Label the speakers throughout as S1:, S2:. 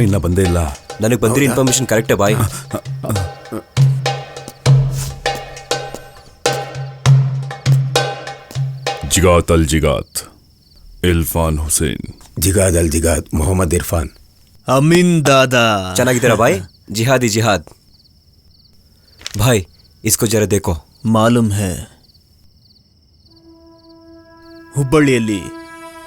S1: ಇನ್ನ ಬಂದೇ ಇಲ್ಲ.
S2: ನನಗೆ ಬಂದಿರೋ ಇನ್ಫಾರ್ಮೇಶನ್ ಕರೆಕ್ಟೇ ಬಾಯ್.
S1: ಜಿಗಾತ್ ಅಲ್ ಜಿಗಾತ್ ಇರ್ಫಾನ್ ಹುಸೇನ್.
S3: ಜಿಗಾದ್ ಅಲ್ ಜಿಗಾದ್ ಮೊಹಮ್ಮದ್ ಇರ್ಫಾನ್.
S4: ಅಮೀನ್ ದಾದಾ
S2: ಚೆನ್ನಾಗಿದ್ದೀರಾ ಬಾಯ್? ಜಿಹಾದಿ ಜಿಹಾದ್ ಭಾಯ್, ಇಸ್ಕೋ ಜರ ದೇಕೋ.
S4: ಮಾಲೂಮ್ ಹೇ, ಹುಬ್ಬಳ್ಳಿಯಲ್ಲಿ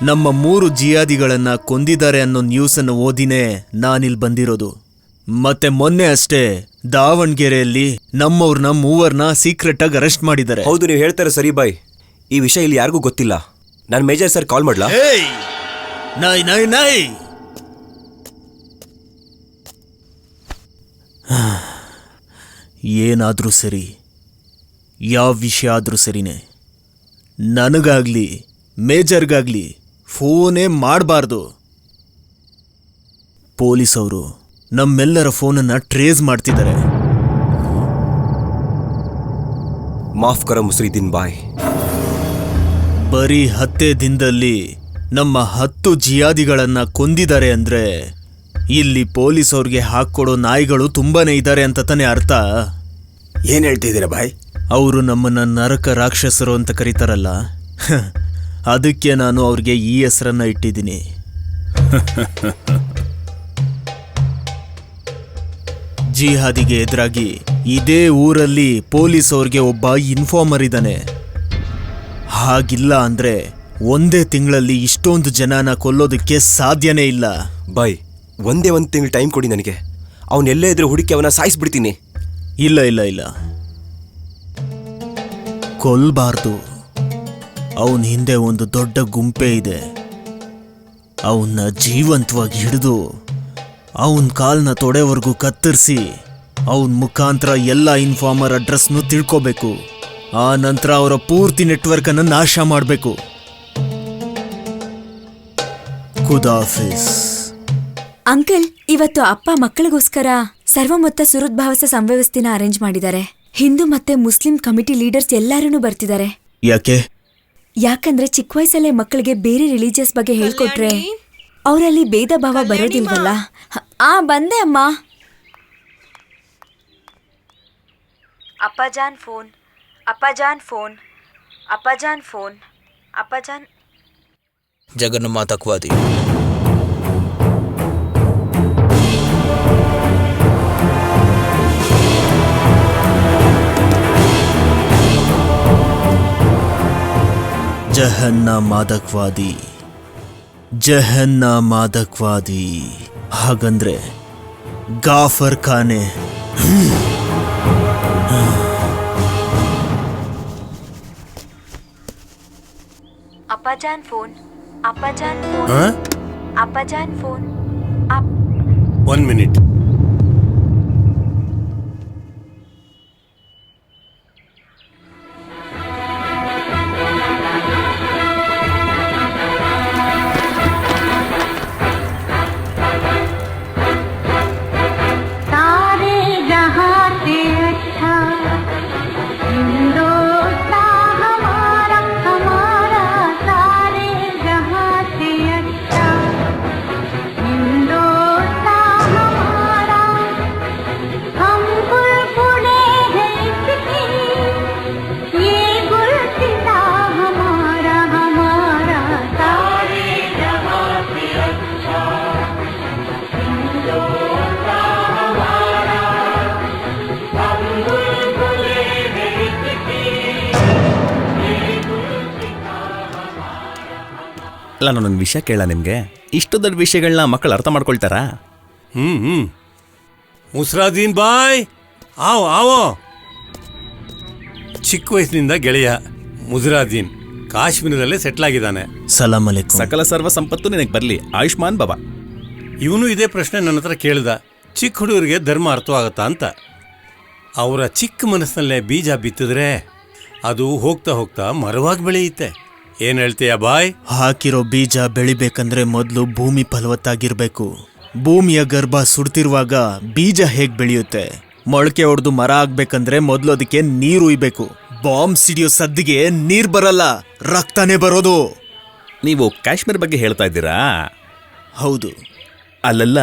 S4: ನಮ್ಮ 3 ಜಿಹಾದಿಗಳನ್ನ ಕೊಂದಿದ್ದಾರೆ ಅನ್ನೋ ನ್ಯೂಸ್ ಅನ್ನು ಓದಿನೇ ನಾನಿಲ್ಲಿ ಬಂದಿರೋದು. ಮತ್ತೆ ಮೊನ್ನೆ ಅಷ್ಟೇ ದಾವಣಗೆರೆಯಲ್ಲಿ ನಮ್ಮವ್ರನ್ನ 3 ಸೀಕ್ರೆಟ್ ಆಗಿ ಅರೆಸ್ಟ್ ಮಾಡಿದ್ದಾರೆ.
S2: ಹೌದು, ನೀವು ಹೇಳ್ತಾರೆ ಸರಿ ಬಾಯ್. ಈ ವಿಷಯ ಇಲ್ಲಿ ಯಾರಿಗೂ ಗೊತ್ತಿಲ್ಲ. ನಾನು ಮೇಜರ್ ಸರ್ ಕಾಲ್ ಮಾಡ್ಲಾ?
S4: ನೈ ನೈ ನೈ ಏನಾದ್ರೂ ಸರಿ, ಯಾವ ವಿಷಯ ಆದ್ರೂ ಸರಿನೇ, ನನಗಾಗ್ಲಿ ಮೇಜರ್ಗಾಗ್ಲಿ ಫೋನೇ ಮಾಡಬಾರ್ದು. ಪೊಲೀಸವರು ನಮ್ಮೆಲ್ಲರ ಫೋನನ್ನ ಟ್ರೇಸ್ ಮಾಡ್ತಿದ್ದಾರೆ.
S2: ಮಾಫ್ ಕರೋ ಮುಸ್ರಿದ್ದೀನ್ ಬಾಯ್.
S4: ಬರೀ 10 ದಿನದಲ್ಲಿ ನಮ್ಮ 10 ಜಿಹಾದಿಗಳನ್ನ ಕೊಂದಿದ್ದಾರೆ ಅಂದ್ರೆ ಇಲ್ಲಿ ಪೊಲೀಸವ್ರಿಗೆ ಹಾಕ್ಕೊಡೋ ನಾಯಿಗಳು ತುಂಬಾನೇ ಇದ್ದಾರೆ ಅಂತ ತಾನೇ ಅರ್ಥ.
S3: ಏನ್ ಹೇಳ್ತಿದ್ದೀರಾ ಬಾಯ್?
S4: ಅವರು ನಮ್ಮನ್ನ ನರಕ ರಾಕ್ಷಸರು ಅಂತ ಕರೀತಾರಲ್ಲ, ಅದಕ್ಕೆ ನಾನು ಅವ್ರಿಗೆ ಈ ಹೆಸರನ್ನ ಇಟ್ಟಿದ್ದೀನಿ. ಜಿಹಾದಿಗೆ ಎದುರಾಗಿ ಇದೇ ಊರಲ್ಲಿ ಪೊಲೀಸವ್ರಿಗೆ ಒಬ್ಬ ಇನ್ಫಾರ್ಮರ್ ಇದ್ದಾನೆ. ಹಾಗಿಲ್ಲ ಅಂದ್ರೆ ಒಂದೇ ತಿಂಗಳಲ್ಲಿ ಇಷ್ಟೊಂದು ಜನನ ಕೊಲ್ಲೋದಕ್ಕೆ ಸಾಧ್ಯನೇ ಇಲ್ಲ.
S2: ಬಾಯ್, ಒಂದೇ ಒಂದು ತಿಂಗಳು ಟೈಮ್ ಕೊಡಿ ನನಗೆ. ಅವನೆಲ್ಲೇ ಇದ್ರೆ ಹುಡುಕಿ ಅವನ ಸಾಯಿಸ್ಬಿಡ್ತೀನಿ.
S4: ಇಲ್ಲ ಇಲ್ಲ ಇಲ್ಲ, ಕೊಲ್ಬಾರ್ದು. ಅವನ ಹಿಂದೆ ಒಂದು ದೊಡ್ಡ ಗುಂಪೆ ಇದೆ. ಅವನ್ನ ಜೀವಂತವಾಗಿ ಹಿಡಿದು ಅವನ ಕಾಲ್ನ ತೊಡೆವರೆಗೂ ಕತ್ತರಿಸಿ ಅವನ ಮುಖಾಂತರ ಎಲ್ಲ ಇನ್ಫಾರ್ಮರ್ ಅಡ್ರೆಸ್ನು ತಿಳ್ಕೋಬೇಕು. ಆ ನಂತರ ಅವರ ಪೂರ್ತಿ ನೆಟ್ವರ್ಕ್ ಅನ್ನು ನಾಶ ಮಾಡಬೇಕು. ಖುದಾಫಿಸ್.
S5: ಅಂಕಲ್, ಇವತ್ತು ಅಪ್ಪ ಮಕ್ಕಳಿಗೋಸ್ಕರ ಸರ್ವಮೊತ್ತ ಸುಹೃದ್ಭಾವಸ ಸಂವ್ಯವಸ್ಥೆನ ಅರೇಂಜ್ ಮಾಡಿದ್ದಾರೆ. ಹಿಂದೂ ಮತ್ತೆ ಮುಸ್ಲಿಂ ಕಮಿಟಿ ಲೀಡರ್ಸ್ ಎಲ್ಲರೂ ಬರ್ತಿದ್ದಾರೆ.
S4: ಯಾಕೆ?
S5: ಯಾಕಂದ್ರೆ ಚಿಕ್ಕ ವಯಸ್ಸಲ್ಲೇ ಮಕ್ಕಳಿಗೆ ಬೇರೆ ರಿಲಿಜಿಯಸ್ ಬಗ್ಗೆ ಹೇಳ್ಕೊಟ್ರೆ ಅವರಲ್ಲಿ ಭೇದ ಭಾವ ಬರೋದಿಲ್ವಲ್ಲ. ಬಂದೆ ಅಮ್ಮ. ಅಪ್ಪಜಾನ್ ಫೋನ್, ಅಪ್ಪಜಾನ್ ಫೋನ್, ಅಪ್ಪಜಾನ್ ಫೋನ್, ಅಪ್ಪಜಾನ್.
S6: ಜಗನ್ಮಾತಕ್ವಾದಿ.
S4: ಜಹನ್ನ ಮಾದಕ್ವಾದಿ, ಜಹನ್ನ ಮಾದಕ್ವಾದಿ. ಹಾಗಂದ್ರೆ ಗಾಫರ್ ಖಾನೆ.
S5: ಅಪ್ಪಜಾನ್ ಫೋನ್, ಅಪ್ಪಜಾನ್ ಫೋನ್, ಅಪ್ಪಜಾನ್ ಫೋನ್.
S3: 1 minute.
S7: ಅಲ್ಲ, ನಾನೊಂದು ವಿಷಯ ಕೇಳ ನಿಮಗೆ. ಇಷ್ಟು ದೊಡ್ಡ ವಿಷಯಗಳನ್ನ ಮಕ್ಕಳು ಅರ್ಥ ಮಾಡ್ಕೊಳ್ತಾರಾ?
S8: ಮುಸ್ರಾದೀನ್ ಬಾಯ್, ಆವ್ ಆವೋ. ಚಿಕ್ಕ ವಯಸ್ಸಿನಿಂದ ಗೆಳೆಯ ಮುಜರಾದೀನ್ ಕಾಶ್ಮೀರದಲ್ಲೇ ಸೆಟ್ಲ್ ಆಗಿದ್ದಾನೆ.
S4: ಸಲಾಮ್ ಅಲೈಕುಂ.
S7: ಸಕಲ ಸರ್ವ ಸಂಪತ್ತು ನಿನಗೆ ಬರಲಿ. ಆಯುಷ್ಮಾನ್ ಬಾಬಾ.
S8: ಇವನು ಇದೇ ಪ್ರಶ್ನೆ ನನ್ನ ಹತ್ರ ಕೇಳಿದ. ಚಿಕ್ಕ ಹುಡುಗರಿಗೆ ಧರ್ಮ ಅರ್ಥವಾಗತ್ತಾ ಅಂತ. ಅವರ ಚಿಕ್ಕ ಮನಸ್ಸಿನಲ್ಲೇ ಬೀಜ ಬಿತ್ತಿದ್ರೆ ಅದು ಹೋಗ್ತಾ ಹೋಗ್ತಾ ಮರವಾಗಿ ಬೆಳೆಯುತ್ತೆ. ಏನ್ ಹೇಳ್ತೀಯ ಬಾಯ್?
S4: ಹಾಕಿರೋ ಬೀಜ ಬೆಳಿಬೇಕಂದ್ರೆ ಮೊದಲು ಭೂಮಿ ಫಲವತ್ತಾಗಿರ್ಬೇಕು. ಭೂಮಿಯ ಗರ್ಭ ಸುಡ್ತಿರುವಾಗ ಬೀಜ ಹೇಗ್ ಬೆಳೆಯುತ್ತೆ? ಮೊಳಕೆ ಹೊಡೆದು ಮರ ಆಗ್ಬೇಕಂದ್ರೆ ಮೊದಲು ಅದಕ್ಕೆ ನೀರು ಉಯ್ಬೇಕು. ಬಾಂಬ್ ಸಿಡಿಯೋ ಸದ್ದಿಗೆ ನೀರ್ ಬರಲ್ಲ, ರಕ್ತನೇ ಬರೋದು.
S7: ನೀವು ಕಾಶ್ಮೀರ್ ಬಗ್ಗೆ ಹೇಳ್ತಾ ಇದ್ದೀರಾ?
S4: ಹೌದು.
S7: ಅಲ್ಲೆಲ್ಲ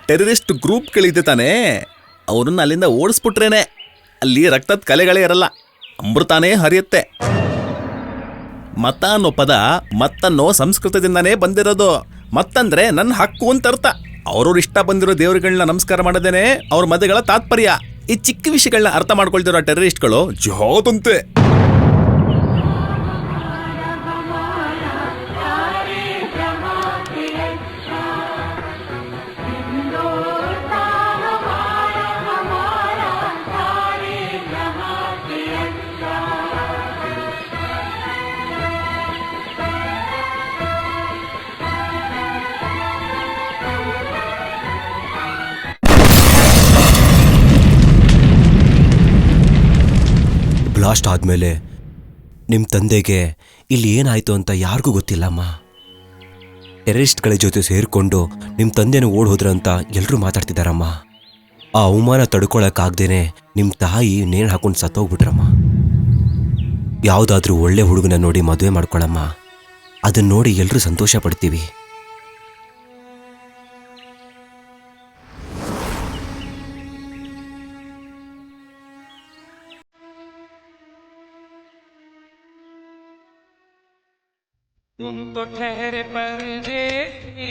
S7: ಟೆರರಿಸ್ಟ್ ಗ್ರೂಪ್ಗಳಿದೆ ತಾನೇ, ಅವ್ರನ್ನ ಅಲ್ಲಿಂದ ಓಡಿಸ್ಬಿಟ್ರೇನೆ ಅಲ್ಲಿ ರಕ್ತದ ಕಲೆಗಳೇ ಇರಲ್ಲ, ಅಮೃತಾನೇ ಹರಿಯುತ್ತೆ. ಮತ ಅನ್ನೋ ಪದ ಮತ್ತನ್ನೋ ಸಂಸ್ಕೃತದಿಂದಾನೇ ಬಂದಿರೋದು. ಮತ್ತಂದ್ರೆ ನನ್ನ ಹಕ್ಕು ಅಂತ ಅರ್ಥ. ಅವ್ರವ್ರ ಇಷ್ಟ ಬಂದಿರೋ ದೇವರುಗಳನ್ನ ನಮಸ್ಕಾರ ಮಾಡೋದೇನೆ ಅವ್ರ ಮತಗಳ ತಾತ್ಪರ್ಯ. ಈ ಚಿಕ್ಕ ವಿಷಯಗಳನ್ನ ಅರ್ಥ ಮಾಡ್ಕೊಳ್ತಿರೋ ಟೆರರಿಸ್ಟ್ಗಳು ಜೋದಂತೆ.
S2: ಬ್ಲಾಸ್ಟ್ ಆದಮೇಲೆ ನಿಮ್ಮ ತಂದೆಗೆ ಇಲ್ಲಿ ಏನಾಯಿತು ಅಂತ ಯಾರಿಗೂ ಗೊತ್ತಿಲ್ಲಮ್ಮ. ಟೆರರಿಸ್ಟ್ಗಳ ಜೊತೆ ಸೇರಿಕೊಂಡು ನಿಮ್ಮ ತಂದೆನೂ ಓಡ್ ಹೋದ್ರ ಅಂತ ಎಲ್ಲರೂ ಮಾತಾಡ್ತಿದ್ದಾರಮ್ಮ. ಆ ಅವಮಾನ ತಡ್ಕೊಳಕ್ಕಾಗ್ದೇನೆ ನಿಮ್ಮ ತಾಯಿ ನೇಣು ಹಾಕೊಂಡು ಸತ್ತೋಗ್ಬಿಟ್ರಮ್ಮ. ಯಾವುದಾದ್ರೂ ಒಳ್ಳೆ ಹುಡುಗನ ನೋಡಿ ಮದುವೆ ಮಾಡ್ಕೊಳಮ್ಮ, ಅದನ್ನ ನೋಡಿ ಎಲ್ಲರೂ ಸಂತೋಷ ಪಡ್ತೀವಿ.
S6: तुम तो ठहरे परदेसी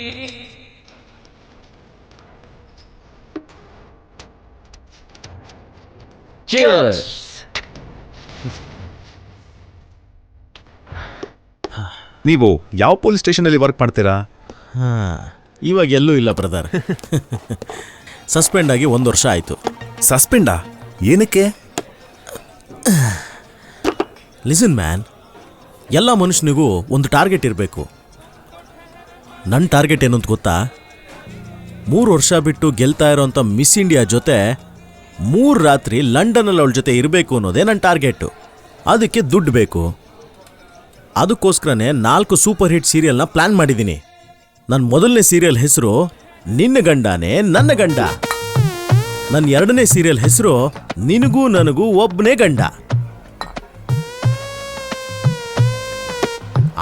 S6: Cheers.
S9: ನೀವು ಯಾವ ಪೊಲೀಸ್ ಸ್ಟೇಷನಲ್ಲಿ ವರ್ಕ್ ಮಾಡ್ತೀರಾ?
S4: ಇವಾಗ ಎಲ್ಲೂ ಇಲ್ಲ ಬ್ರದರ್. ಸಸ್ಪೆಂಡ್ ಆಗಿ 1 ವರ್ಷ ಆಯಿತು.
S9: ಸಸ್ಪೆಂಡಾ? ಏನಕ್ಕೆ?
S4: ಲಿಸನ್ ಮ್ಯಾನ್, ಎಲ್ಲ ಮನುಷ್ಯನಿಗೂ ಒಂದು ಟಾರ್ಗೆಟ್ ಇರಬೇಕು. ನನ್ನ ಟಾರ್ಗೆಟ್ ಏನು ಅಂತ ಗೊತ್ತಾ? 3 ವರ್ಷ ಬಿಟ್ಟು ಗೆಲ್ತಾ ಇರೋಂಥ ಮಿಸ್ ಇಂಡಿಯಾ ಜೊತೆ 3 ರಾತ್ರಿ ಲಂಡನಲ್ಲಿ ಅವಳ ಜೊತೆ ಇರಬೇಕು ಅನ್ನೋದೇ ನನ್ನ ಟಾರ್ಗೆಟು. ಅದಕ್ಕೆ ದುಡ್ಡು ಬೇಕು. ಅದಕ್ಕೋಸ್ಕರನೇ 4 ಸೂಪರ್ ಹಿಟ್ ಸೀರಿಯಲ್ನ ಪ್ಲ್ಯಾನ್ ಮಾಡಿದ್ದೀನಿ. ನನ್ನ ಮೊದಲನೇ ಸೀರಿಯಲ್ ಹೆಸರು ನಿನ್ನ ಗಂಡನೇ ನನ್ನ ಗಂಡ. ನನ್ನ 2ನೇ ಸೀರಿಯಲ್ ಹೆಸರು ನಿನಗೂ ನನಗೂ ಒಬ್ಬನೇ ಗಂಡ.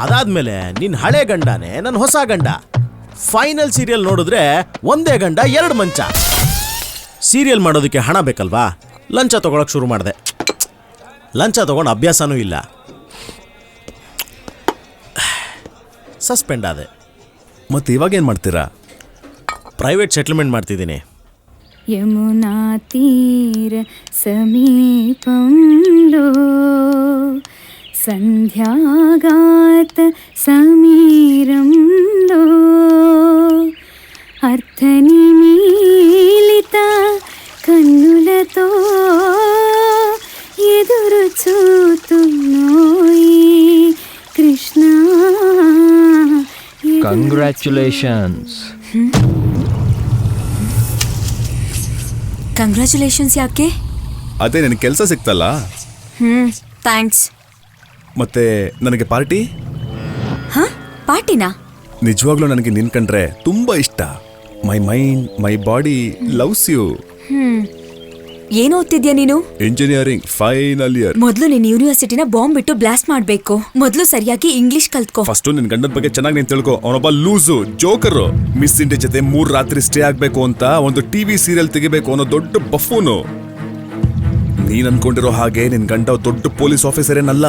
S4: ಅದಾದ್ಮೇಲೆ ನಿನ್ನ ಹಳೆ ಗಂಡನೇ ನನ್ನ ಹೊಸ ಗಂಡ. ಫೈನಲ್ ಸೀರಿಯಲ್ ನೋಡಿದ್ರೆ ಒಂದೇ ಗಂಡ 2 ಮಂಚ. ಸೀರಿಯಲ್ ಮಾಡೋದಕ್ಕೆ ಹಣ ಬೇಕಲ್ವಾ? ಲಂಚ ತಗೊಳಕ್ ಶುರು ಮಾಡಿದೆ. ಲಂಚ ತಗೊಂಡು ಅಭ್ಯಾಸನೂ ಇಲ್ಲ. ಸಸ್ಪೆಂಡ್ ಆದೆ.
S9: ಮತ್ತೆ ಇವಾಗೇನು ಮಾಡ್ತೀರಾ?
S4: ಪ್ರೈವೇಟ್ ಸೆಟ್ಲ್ಮೆಂಟ್ ಮಾಡ್ತಿದ್ದೀನಿ.
S5: ಯಮುನಾ ತೀರ ಸಮೀಪಂలో సంధ్యాగాత సమీరంలో అర్థనిమీలిత కన్నులతో ఎదురు చూతున్నోయి కృష్ణ.
S6: Congratulations.
S5: ಕಂಗ್ರ್ಯಾಚುಲೇಷನ್ಸ್. ಯಾಕೆ?
S9: ಅದೇ ನಿನಗೆ ಕೆಲಸ ಸಿಕ್ತಲ್ಲ.
S5: ಥ್ಯಾಂಕ್ಸ್.
S9: ಮತ್ತೆ ನನಗೆ ಪಾರ್ಟಿ?
S5: ಹಾ, ಪಾರ್ಟಿನಾ?
S9: ನಿಜವಾಗ್ಲೂ ನನಗೆ ನಿನ್ ಕಂಡ್ರೆ ತುಂಬಾ ಇಷ್ಟ. My mind my body loves you.
S5: ಏನು ಓದ್ತಿದ್ಯಾ ನೀನು?
S9: Engineering final year.
S5: ಮೊದಲು ನಿನ್ನ ಯೂನಿವರ್ಸಿಟಿನ ಬಾಂಬ್ ಬಿಟ್ಟು ಬ್ಲಾಸ್ಟ್ ಮಾಡ್ಬೇಕು. ಮೊದಲು ಸರಿಯಾಗಿ ಇಂಗ್ಲಿಷ್ ಕಲ್ತ್ಕೋ.
S9: ಫಸ್ಟ್ ನಿನ್ ಗಂಡನ ಬಗ್ಗೆ ಚೆನ್ನಾಗಿ ನೀನ್ ತಿಳ್ಕೊ. ಅವನೊಬ್ಬ ಲೂಸು ಜೋಕರ್. ಮಿಸ್ ಇಂಡಿಯಾ ಜೊತೆ 3 ರಾತ್ರಿ ಸ್ಟೇ ಆಗ್ಬೇಕು ಅಂತ ಒಂದು ಟಿವಿ ಸೀರಿಯಲ್ ತೆಗಿಬೇಕು ಅನ್ನೋ ದೊಡ್ಡ ಬಫೂನು. ನೀನ್ ಅನ್ಕೊಂಡಿರೋ ಹಾಗೆ ನಿನ್ ಗಂಡ ದೊಡ್ಡ ಪೊಲೀಸ್ ಆಫೀಸರ್ ಏನಲ್ಲ.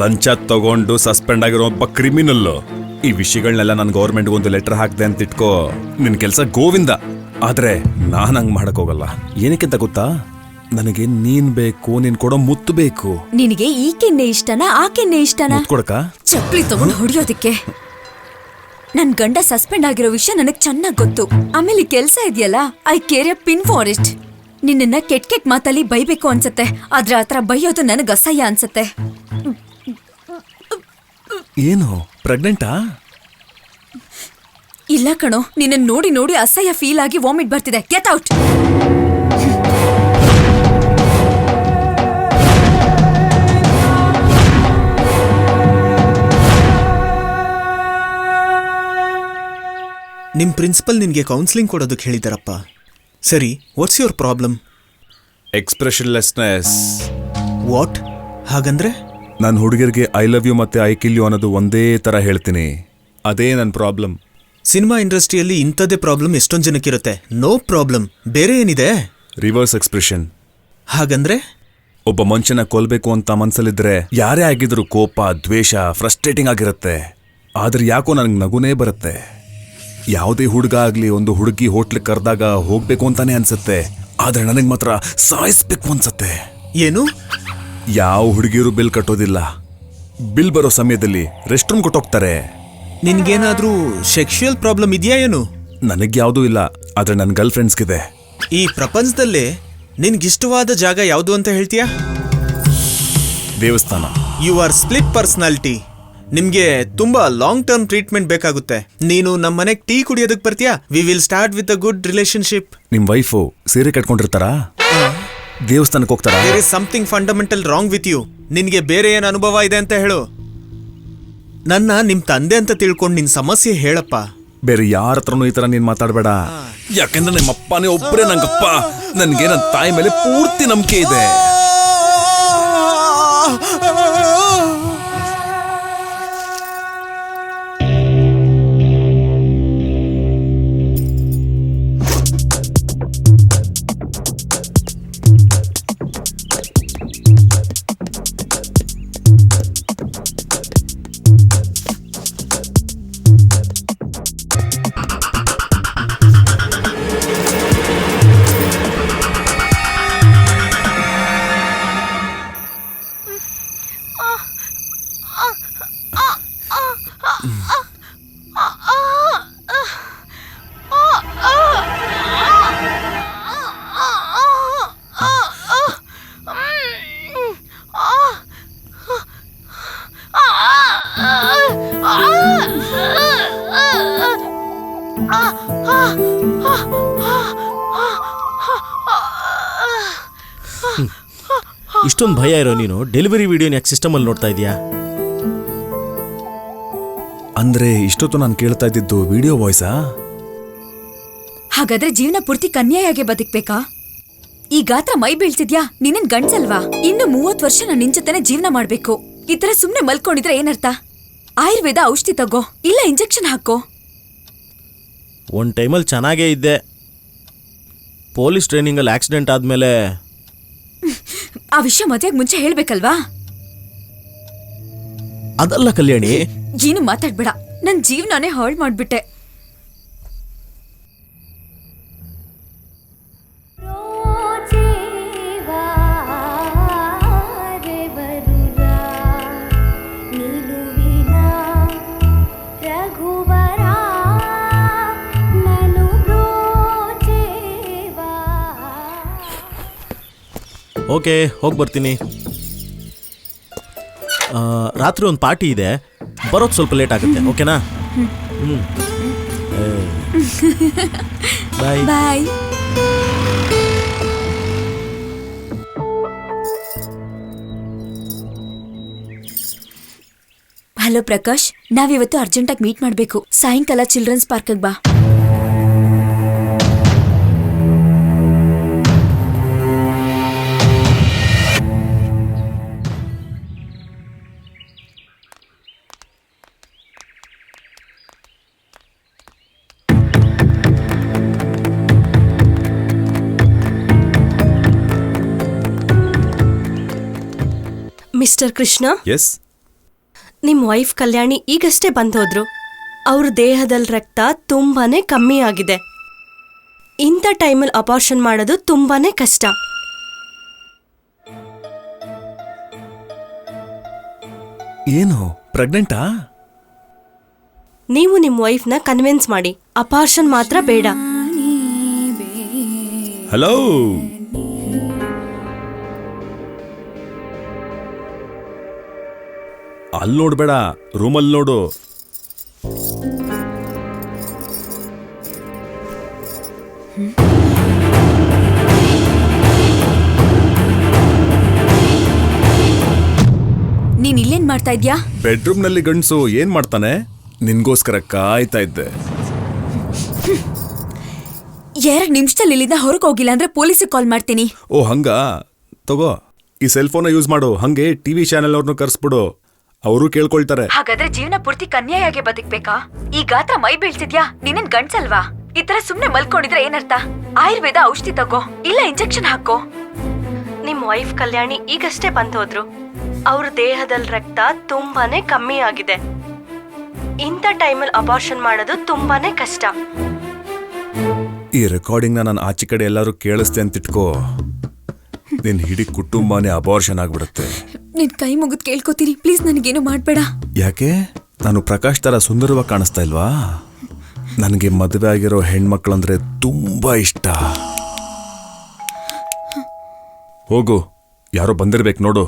S9: ಲಂಚ ತಗೊಂಡು ಸಸ್ಪೆಂಡ್ ಆಗಿರೋ ಒಬ್ಬ ಕ್ರಿಮಿನಲ್. ಈ ವಿಷಯಗಳನ್ನೆಲ್ಲ ನಾನು ಗೌರ್ಮೆಂಟ್ಗೆ ಒಂದು ಲೆಟರ್ ಹಾಕ್ದೆ ಅಂತ ಇಟ್ಕೋ, ನಿನ್ ಕೆಲಸ ಗೋವಿಂದ. ಆದ್ರೆ ನಾನ್ ಹಂಗ್ ಮಾಡಕ್ ಹೋಗಲ್ಲ. ಏನಕ್ಕೆ ಅಂತ ಗೊತ್ತಾ? ನನಗೆ ನೀನ್ ಬೇಕು, ನೀನ್ ಕೊಡೋ ಮುತ್ತು ಬೇಕು.
S5: ನಿನಗೆ ಈ ಕೆನ್ನೆ ಇಷ್ಟನಾ ಆ ಕೆನ್ನೆ ಇಷ್ಟನಾ?
S9: ಮುತ್ತು ಕೊಡಕ
S5: ಚಪ್ಪಲಿ ತಗೊಂಡು ಹೊಡಿಯೋದಿಕ್ಕೆ. ನನ್ ಗಂಡ ಸಸ್ಪೆಂಡ್ ಆಗಿರೋ ವಿಷಯ ನನಗ್ ಚೆನ್ನಾಗ್ ಗೊತ್ತು. ಆಮೇಲೆ ಕೆಲ್ಸ ಇದೆಯಲ್ಲ, I care A pin for it. ನಿನ್ನ ಕೆಟ್ ಮಾತಲ್ಲಿ ಬೈಬೇಕು ಅನ್ಸತ್ತೆ, ಆದ್ರೆ ಆತರ ಬೈಯೋದು ನನಗ್ ಅಸಹ್ಯ ಅನ್ಸತ್ತೆ.
S9: ಏನು ಪ್ರೆಗ್ನೆಂಟಾ?
S5: ಇಲ್ಲ ಕಣೋ, ನಿನ್ನ ನೋಡಿ ನೋಡಿ ಅಸಹ್ಯ ಫೀಲ್ ಆಗಿ ವಾಮಿಟ್ ಬರ್ತಿದೆ. Get out.
S4: ನಿಮ್ಮ ಪ್ರಿನ್ಸಿಪಲ್ ನಿನಗೆ ಕೌನ್ಸಿಲಿಂಗ್ ಕೊಡೋದಕ್ಕೆ ಹೇಳಿದಾರಪ್ಪ. ಸರಿ, ವಾಟ್ಸ್ ಯುವರ್ ಪ್ರಾಬ್ಲಮ್?
S9: ಎಕ್ಸ್ಪ್ರೆಷನ್ಲೆಸ್ನೆಸ್.
S4: ವಾಟ್? ಹಾಗಂದ್ರೆ?
S9: ನಾನು ಹುಡುಗರಿಗೆ ಐ ಲವ್ ಯು ಮತ್ತೆ ಐ ಕಿಲ್ ಯು ಅನ್ನೋದು ಒಂದೇ ಥರ ಹೇಳ್ತೀನಿ. ಅದೇ ನನ್ನ ಪ್ರಾಬ್ಲಮ್.
S4: ಸಿನಿಮಾ ಇಂಡಸ್ಟ್ರಿಯಲ್ಲಿ ಇಂಥದ್ದೇ ಪ್ರಾಬ್ಲಮ್ ಎಷ್ಟೊಂದು ಜನಕ್ಕಿರುತ್ತೆ. No problem. ಬೇರೆ ಏನಿದೆ?
S9: Reverse expression.
S4: ಹಾಗಂದ್ರೆ
S9: ಒಬ್ಬ ಮನುಷ್ಯನ ಕೊಲ್ಬೇಕು ಅಂತ ಮನ್ಸಲ್ಲಿದ್ರೆ ಯಾರೇ ಆಗಿದ್ರು ಕೋಪ, ದ್ವೇಷ, ಫ್ರಸ್ಟ್ರೇಟಿಂಗ್ ಆಗಿರುತ್ತೆ. ಆದ್ರೆ ಯಾಕೋ ನನಗೆ ನಗುನೇ ಬರುತ್ತೆ. ಯಾವುದೇ ಹುಡುಗ ಆಗ್ಲಿ ಒಂದು ಹುಡುಗಿ ಹೋಟ್ಲಿಗೆ ಕರೆದಾಗ ಹೋಗ್ಬೇಕು ಅಂತಾನೆ ಅನ್ಸುತ್ತೆ. ಆದ್ರೆ ನನಗೆ ಮಾತ್ರ ಸಾಯಿಸ್ಬೇಕು ಅನ್ಸತ್ತೆ.
S4: ಏನು?
S9: ಯಾವ ಹುಡುಗಿಯರು ಬಿಲ್ ಕಟ್ಟೋದಿಲ್ಲ. ಬಿಲ್ ಬರೋ ಸಮಯದಲ್ಲಿ ರೆಸ್ಟ್ ರೂಮ್ ಕೊಟ್ಟೋಗ್ತಾರೆ.
S4: ನಿನ್ಗೇನಾದ್ರೂ ಸೆಕ್ಷುಯಲ್ ಪ್ರಾಬ್ಲಮ್ ಇದೆಯಾ ಏನು?
S9: ನನಗೆ ಯಾವುದೂ ಇಲ್ಲ, ಆದ್ರೆ ನನ್ನ ಗರ್ಲ್ ಫ್ರೆಂಡ್ಸ್ಗಿದೆ.
S4: ಈ ಪ್ರಪಂಚದಲ್ಲೇ ನಿನ್ಗಿಷ್ಟವಾದ ಜಾಗ ಯಾವುದು ಅಂತ ಹೇಳ್ತೀಯಾ?
S9: ದೇವಸ್ಥಾನ.
S4: You are split personality. ನಿಮ್ಗೆ ತುಂಬಾ ಲಾಂಗ್ ಟರ್ಮ್ ಟ್ರೀಟ್ಮೆಂಟ್ ಬೇಕಾಗುತ್ತೆ. ನೀನು ನಮ್ಮ ಮನೆಗೆ ಟೀ ಕುಡಿಯೋದಕ್ಕೆ ಬರ್ತೀಯಾ? We will start with a good relationship.
S9: ನಿಮ್ ವೈಫು ಸೀರೆ ಕಟ್ಕೊಂಡಿರ್ತಾರಾ? ದೇವಸ್ಥಾನಕ್ಕೆ ಹೋಗ್ತಾರಾ?
S4: There is something fundamental wrong with you. ನಿನ್ಗೆ ಬೇರೆ ಏನು ಅನುಭವ ಇದೆ ಅಂತ ಹೇಳು. ನನ್ನ ನಿಮ್ ತಂದೆ ಅಂತ ತಿಳ್ಕೊಂಡು ನಿನ್ ಸಮಸ್ಯೆ ಹೇಳಪ್ಪ.
S9: ಬೇರೆ ಯಾರ ಹತ್ರನೂ ಈ ತರ ನೀನ್ ಮಾತಾಡಬೇಡ. ಯಾಕೆಂದ್ರೆ ನಿಮ್ಮ ಅಪ್ಪನೇ ಒಬ್ಬರೇ ನಂಗಪ್ಪ. ನನ್ಗೆ ನನ್ನ ತಾಯಿ ಮೇಲೆ ಪೂರ್ತಿ ನಂಬಿಕೆ ಇದೆ.
S10: ಇಷ್ಟೊಂದು ಭಯ ಇರೋ ನೀನು ಡೆಲಿವರಿ ವಿಡಿಯೋನ ಯಾಕೆ ಸಿಸ್ಟಮಲ್ಲಿ ನೋಡ್ತಾ ಇದೀಯಾ?
S9: ಅಂದ್ರೆ ಇಷ್ಟೊತ್ತು ನಾನು ಕೇಳ್ತಾ ಇದ್ದಿದ್ದು ವಿಡಿಯೋ ವಾಯ್ಸಾ?
S5: ಹಾಗಾದ್ರೆ ಜೀವನ ಪೂರ್ತಿ ಕನ್ಯಾಯಾಗೆ ಬದುಕ್ಬೇಕಾ? ಈ ಗಾತ್ರ ಮೈ ಬೀಳ್ತಿದ್ಯಾ? ನೀನೇನ್ ಗಂಡ್ಸಲ್ವಾ? ಇನ್ನು 30 ವರ್ಷ ನಾನು ನಿನ್ ಜೊತೆನೆ ಜೀವನ ಮಾಡ್ಬೇಕು. ಈ ತರ ಸುಮ್ನೆ ಮಲ್ಕೊಂಡಿದ್ರೆ ಏನರ್ಥ? ಆಯುರ್ವೇದ ಔಷಧಿ ತಗೋ, ಇಲ್ಲ ಇಂಜೆಕ್ಷನ್ ಹಾಕೋ.
S10: ಒಂದು ಟೈಮಲ್ಲಿ ಚೆನ್ನಾಗೇ ಇದ್ದೆ. ಪೊಲೀಸ್ ಟ್ರೈನಿಂಗಲ್ಲಿ ಆಕ್ಸಿಡೆಂಟ್ ಆದ್ಮೇಲೆ
S5: ಆ ವಿಷಯ ಮದುವೆಗೆ ಮುಂಚೆ ಹೇಳ್ಬೇಕಲ್ವಾ?
S10: ಅದಲ್ಲ ಕಲ್ಯಾಣಿ.
S5: ಏನು ಮಾತಾಡ್ಬೇಡ, ನನ್ ಜೀವನಾನೇ ಹಾಳು ಮಾಡ್ಬಿಟ್ಟೆ.
S10: ಓಕೆ, ಹೋಗಿ ಬರ್ತೀನಿ. ರಾತ್ರಿ ಒಂದು ಪಾರ್ಟಿ ಇದೆ, ಬರೋದು ಸ್ವಲ್ಪ ಲೇಟ್ ಆಗುತ್ತೆ. ಓಕೆನಾ? ಬಾಯ್
S5: ಬಾಯ್. ಹಲೋ ಪ್ರಕಾಶ್, ನಾವಿವತ್ತು ಅರ್ಜೆಂಟಾಗಿ ಮೀಟ್ ಮಾಡಬೇಕು. ಸಾಯಂಕಾಲ ಚಿಲ್ಡ್ರನ್ಸ್ ಪಾರ್ಕ್ಗೆ ಬಾ.
S11: Mister Krishna,
S9: yes.
S11: ನಿಮ್ ವೈಫ್ ಕಲ್ಯಾಣಿ ಈಗಷ್ಟೇ ಬಂದೋದ್ರು. ಅವ್ರ ದೇಹದಲ್ಲಿ ರಕ್ತ ತುಂಬಾನೇ ಕಮ್ಮಿ ಆಗಿದೆ. ಇಂಥ ಟೈಮಲ್ಲಿ ಅಪಾರ್ಷನ್ ಮಾಡೋದು ತುಂಬಾನೇ ಕಷ್ಟ.
S9: ಏನು ಪ್ರೆಗ್ನೆಂಟಾ?
S11: ನೀವು ನಿಮ್ ವೈಫ್ನ ಕನ್ವಿನ್ಸ್ ಮಾಡಿ, ಅಪಾರ್ಷನ್ ಮಾತ್ರ ಬೇಡ.
S9: ಹಲೋ, ಅಲ್ಲಿ ನೋಡ್ಬೇಡ, ರೂಮಲ್ಲಿ ನೋಡು.
S5: ನೀನ್ ಇಲ್ಲೇನ್ ಮಾಡ್ತಾ ಇದ್ಯಾ?
S9: ಬೆಡ್ರೂಮ್ ನಲ್ಲಿ ಗಂಡ್ಸು ಏನ್ ಮಾಡ್ತಾನೆ? ನಿನ್ಗೋಸ್ಕರ ಕಾಯ್ತಾ ಇದ್ದೆ.
S5: 2 ನಿಮಿಷದಲ್ಲಿ ಇಲ್ಲಿಂದ ಹೊರಗೆ ಹೋಗಿಲ್ಲ ಅಂದ್ರೆ ಪೊಲೀಸಿಗೆ ಕಾಲ್ ಮಾಡ್ತೀನಿ.
S9: ಓ ಹಂಗ? ತಗೋ, ಈ ಸೆಲ್ ಫೋನ್ ಯೂಸ್ ಮಾಡು. ಹಂಗೆ ಟಿವಿ ಚಾನೆಲ್ ಅವ್ರನ್ನು ಕರ್ಸ್ಬಿಡು. ಅವರು ಕೇಳ್ಕೊಳ್ತಾರೆ.
S5: ಹಾಗಾದ್ರೆ ಜೀವನ ಪೂರ್ತಿ ಕನ್ಯಾಯಾಗೆ ಬದುಕ್ಬೇಕಾ? ಈ ಗಾತ್ರ ಮೈ ಬೀಳ್ತಿದ್ಯಾ? ನಿನ್ನನ್ ಗಂಡ್ಸಲ್ವಾ? ಈ ತರ ಸುಮ್ನೆ ಮಲ್ಕೊಂಡಿದ್ರೆ ಏನರ್ಥ? ಆಯುರ್ವೇದ ಔಷಧಿ ತಗೋ, ಇಲ್ಲ ಇಂಜೆಕ್ಷನ್ ಹಾಕೋ.
S11: ನಿಮ್ ವೈಫ್ ಕಲ್ಯಾಣಿ ಈಗಷ್ಟೇ ಬಂದೋದ್ರು. ಅವ್ರ ದೇಹದಲ್ಲಿ ರಕ್ತ ತುಂಬಾನೇ ಕಮ್ಮಿ ಆಗಿದೆ. ಇಂಥ ಟೈಮಲ್ಲಿ ಅಬಾರ್ಷನ್ ಮಾಡೋದು ತುಂಬಾನೇ ಕಷ್ಟ.
S9: ಈ ರೆಕಾರ್ಡಿಂಗ್ನ ನಾನು ಆಚೆ ಕಡೆ ಎಲ್ಲರೂ ಕೇಳಿಸ್ತೆ ಅಂತ ಇಟ್ಕೋ, ನಿನ್ ಇಡೀ ಕುಟುಂಬನೇ ಅಬಾರ್ಷನ್ ಆಗ್ಬಿಡುತ್ತೆ.
S5: ನಿನ್ ಕೈ ಮುಗಿದ್ ಕೇಳ್ಕೊತೀನಿ, ಪ್ಲೀಸ್ ನನಗೇನು ಮಾಡ್ಬೇಡ.
S9: ಯಾಕೆ? ನಾನು ಪ್ರಕಾಶ್ ತರ ಸುಂದರವಾಗಿ ಕಾಣಿಸ್ತಾ ಇಲ್ವಾ? ನನಗೆ ಮದುವೆ ಆಗಿರೋ ಹೆಣ್ಮಕ್ಳಂದ್ರೆ ತುಂಬಾ ಇಷ್ಟ. ಹೋಗು, ಯಾರೋ ಬಂದಿರ್ಬೇಕು ನೋಡು.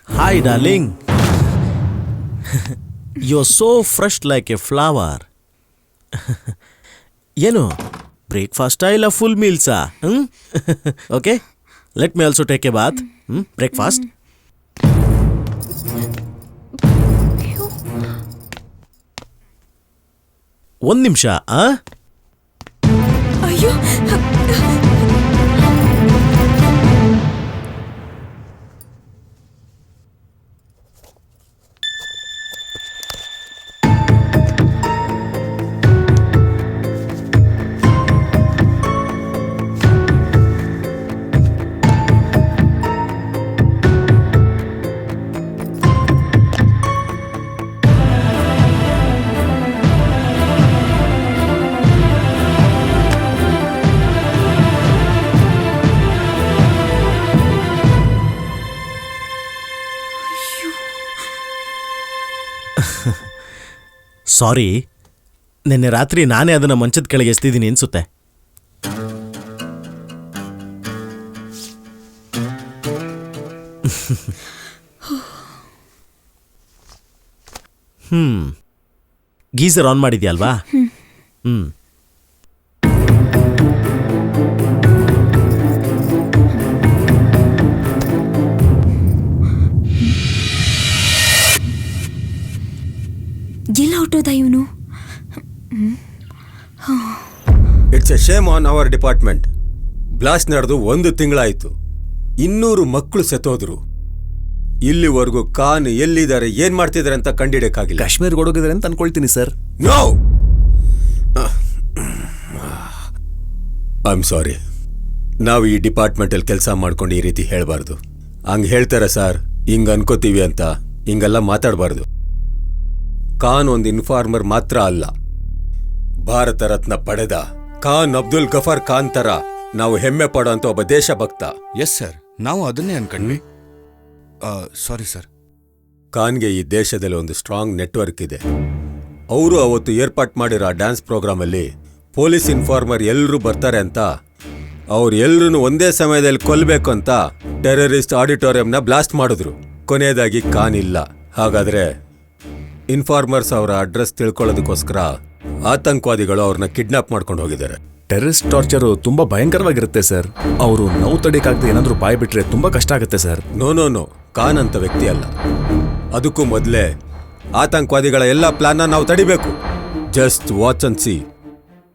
S10: Hi, darling. You're so fresh like a flower. ಏನು ಬ್ರೇಕ್ಫಾಸ್ಟಾ ಇಲ್ಲ ಫುಲ್ ಮೀಲ್ಸಾ? Okay, let me also take a bath. Breakfast. ಒಂದು ನಿಮಿಷ.
S5: ಅಯ್ಯೋ,
S10: ಸಾರಿ, ನಿನ್ನೆ ರಾತ್ರಿ ನಾನೇ ಅದನ್ನು ಮಂಚದ ಕೆಳಗೆ ಎಸ್ತಿದ್ದೀನಿ ಅನ್ಸುತ್ತೆ. ಗೀಸರ್ ಆನ್ ಮಾಡಿದ್ಯಲ್ವಾ?
S5: ಎಲ್ಲ ಹೊಟ್ಟೋದ ಇವನು?
S3: It's a shame on our department. Blast ನಡೆದು 1 ತಿಂಗಳಾಯ್ತು. 200 ಮಕ್ಕಳು ಸತ್ತೋದ್ರು. ಇಲ್ಲಿವರೆಗೂ ಖಾನ್ ಎಲ್ಲಿದ್ದಾರೆ, ಏನ್ ಮಾಡ್ತಿದ್ದಾರೆ ಅಂತ ಕಂಡಿಡಿಯಕ್ಕಾಗಿಲ್ಲ.
S9: ಕಾಶ್ಮೀರ್ಗೆ ಹೋಗಿದ್ದಾರೆ ಅಂತ ಅನ್ಕೊಳ್ತೀನಿ sir.
S3: No, I am sorry. ನಾವು ಈ ಡಿಪಾರ್ಟ್ಮೆಂಟಲ್ಲಿ ಕೆಲಸ ಮಾಡ್ಕೊಂಡು ಈ ರೀತಿ ಹೇಳಬಾರ್ದು. ಹಂಗೆ ಹೇಳ್ತಾರೆ ಸರ್, ಹಿಂಗೆ ಅನ್ಕೋತೀವಿ ಅಂತ ಹಿಂಗೆಲ್ಲ ಮಾತಾಡಬಾರ್ದು. ಖಾನ್ ಒಂದು ಇನ್ಫಾರ್ಮರ್ ಮಾತ್ರ ಅಲ್ಲ, ಭಾರತ ರತ್ನ ಪಡೆದ ಖಾನ್ ಅಬ್ದುಲ್ ಗಫರ್ ಖಾನ್ ತರ ನಾವು ಹೆಮ್ಮೆ ಪಡೋಂಥ ಒಬ್ಬ ದೇಶಭಕ್ತ.
S1: ಎಸ್ ಸರ್, ನಾವು ಅದನ್ನೇ ಅನ್ಕೊಂಡ್ವಿ. Sorry sir.
S3: ಖಾನ್ಗೆ ಈ ದೇಶದಲ್ಲಿ ಒಂದು ಸ್ಟ್ರಾಂಗ್ ನೆಟ್ವರ್ಕ್ ಇದೆ. ಅವರು ಅವತ್ತು ಏರ್ಪಾಟ್ ಮಾಡಿರೋ ಡ್ಯಾನ್ಸ್ ಪ್ರೋಗ್ರಾಮಲ್ಲಿ ಪೊಲೀಸ್ ಇನ್ಫಾರ್ಮರ್ ಎಲ್ಲರೂ ಬರ್ತಾರೆ ಅಂತ, ಅವ್ರು ಎಲ್ಲರೂ ಒಂದೇ ಸಮಯದಲ್ಲಿ ಕೊಲ್ಲಬೇಕು ಅಂತ ಟೆರರಿಸ್ಟ್ ಆಡಿಟೋರಿಯಂನ ಬ್ಲಾಸ್ಟ್ ಮಾಡಿದ್ರು. ಕೊನೆಯದಾಗಿ ಖಾನ್ ಇಲ್ಲ. ಹಾಗಾದ್ರೆ ಇನ್ಫಾರ್ಮರ್ಸ್ ಅವರ ಅಡ್ರೆಸ್ ತಿಳ್ಕೊಳ್ಳೋದಕ್ಕೋಸ್ಕರ ಆತಂಕವಾದಿಗಳು ಅವ್ರನ್ನ ಕಿಡ್ನಾಪ್ ಮಾಡ್ಕೊಂಡು ಹೋಗಿದ್ದಾರೆ.
S9: ಟೆರರಿಸ್ಟ್ ಟಾರ್ಚರು ತುಂಬಾ ಭಯಂಕರವಾಗಿರುತ್ತೆ ಸರ್. ಅವರು ನೋವು ತಡಿಕಾಗದೆ ಏನಾದ್ರೂ ಬಾಯ್ ಬಿಟ್ರೆ ತುಂಬಾ ಕಷ್ಟ ಆಗುತ್ತೆ ಸರ್.
S3: ನೋ, ಖಾನ್ ಅಂತ ವ್ಯಕ್ತಿ ಅಲ್ಲ. ಅದಕ್ಕೂ ಮೊದಲೇ ಆತಂಕವಾದಿಗಳ ಎಲ್ಲ ಪ್ಲಾನ್ನ ನಾವು ತಡಿಬೇಕು. Just watch and C.